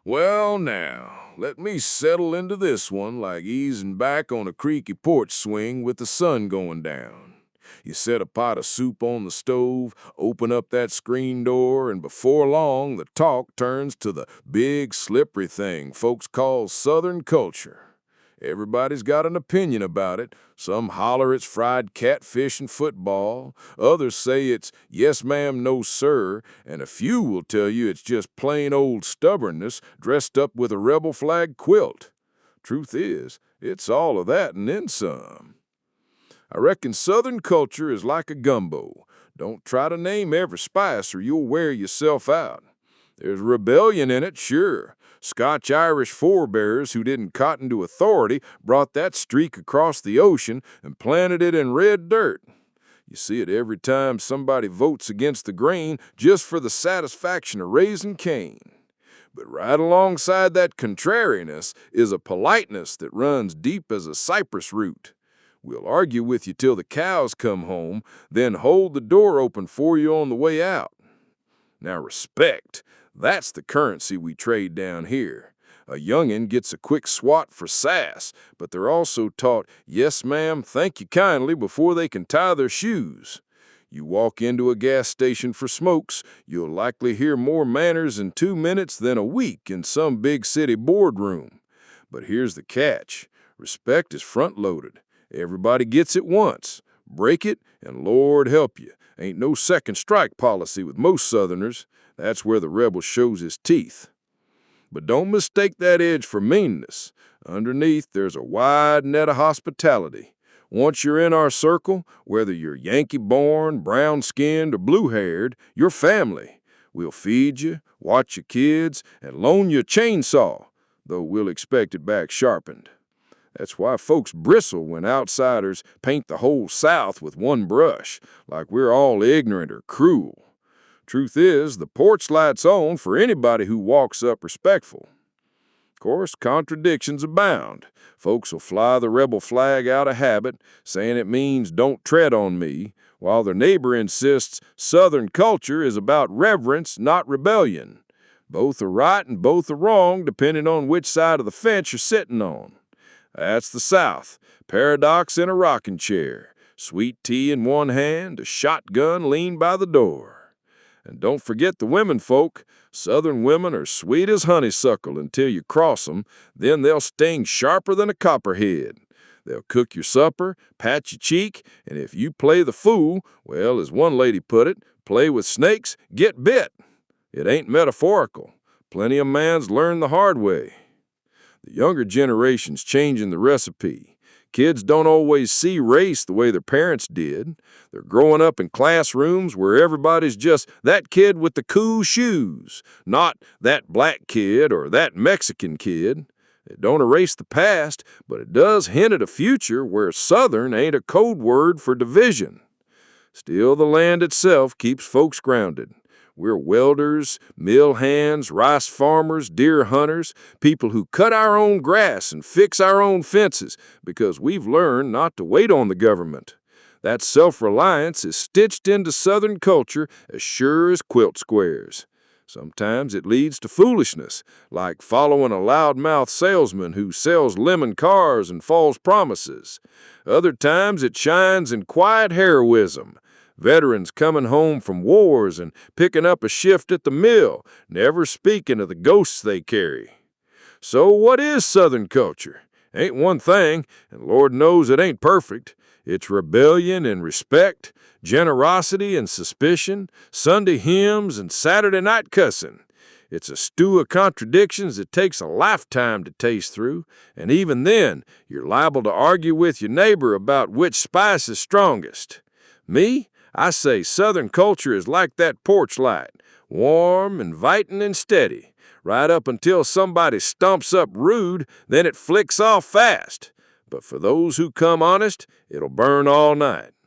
Well, now, let me settle into this one like easing back on a creaky porch swing with the sun going down. You set a pot of soup on the stove, open up that screen door, and before long, the talk turns to the big, slippery thing folks call Southern culture. Everybody's got an opinion about it. Some holler it's fried catfish and football. Others say it's yes ma'am, no sir. And a few will tell you it's just plain old stubbornness dressed up with a rebel flag quilt. Truth is, it's all of that and then some. I reckon Southern culture is like a gumbo. Don't try to name every spice or you'll wear yourself out. There's rebellion in it, sure. Scotch-Irish forebears who didn't cotton to authority brought that streak across the ocean and planted it in red dirt. You see it every time somebody votes against the grain just for the satisfaction of raising Cain. But right alongside that contrariness is a politeness that runs deep as a cypress root. We'll argue with you till the cows come home, then hold the door open for you on the way out. Now respect, that's the currency we trade down here. A youngin' gets a quick swat for sass, but they're also taught, yes ma'am, thank you kindly before they can tie their shoes. You walk into a gas station for smokes, you'll likely hear more manners in 2 minutes than a week in some big city boardroom. But here's the catch, respect is front-loaded. Everybody gets it once. Break it, and Lord help you. Ain't no second strike policy with most Southerners. That's where the rebel shows his teeth. But don't mistake that edge for meanness. Underneath, there's a wide net of hospitality. Once you're in our circle, whether you're Yankee-born, brown-skinned, or blue-haired, you're family. We'll feed you, watch your kids, and loan you a chainsaw, though we'll expect it back sharpened. That's why folks bristle when outsiders paint the whole South with one brush, like we're all ignorant or cruel. Truth is, the porch light's on for anybody who walks up respectful. Of course, contradictions abound. Folks will fly the rebel flag out of habit, saying it means don't tread on me, while their neighbor insists Southern culture is about reverence, not rebellion. Both are right and both are wrong, depending on which side of the fence you're sitting on. That's the South, paradox in a rocking chair, sweet tea in one hand, a shotgun leaned by the door. And don't forget the women folk. Southern women are sweet as honeysuckle until you cross 'em, then they'll sting sharper than a copperhead. They'll cook your supper, pat your cheek, and if you play the fool, well, as one lady put it, play with snakes, get bit. It ain't metaphorical. Plenty of mans learn the hard way. The younger generation's changing the recipe. Kids don't always see race the way their parents did. They're growing up in classrooms where everybody's just that kid with the cool shoes, not that black kid or that Mexican kid. It don't erase the past, but it does hint at a future where Southern ain't a code word for division. Still, the land itself keeps folks grounded. We're welders, mill hands, rice farmers, deer hunters, people who cut our own grass and fix our own fences because we've learned not to wait on the government. That self-reliance is stitched into Southern culture as sure as quilt squares. Sometimes it leads to foolishness, like following a loudmouth salesman who sells lemon cars and false promises. Other times it shines in quiet heroism. Veterans coming home from wars and picking up a shift at the mill, never speaking of the ghosts they carry. So what is Southern culture? Ain't one thing, and Lord knows it ain't perfect. It's rebellion and respect, generosity and suspicion, Sunday hymns and Saturday night cussing. It's a stew of contradictions that takes a lifetime to taste through, and even then, you're liable to argue with your neighbor about which spice is strongest. Me? I say Southern culture is like that porch light, warm, inviting, and steady, right up until somebody stomps up rude, then it flicks off fast. But for those who come honest, it'll burn all night.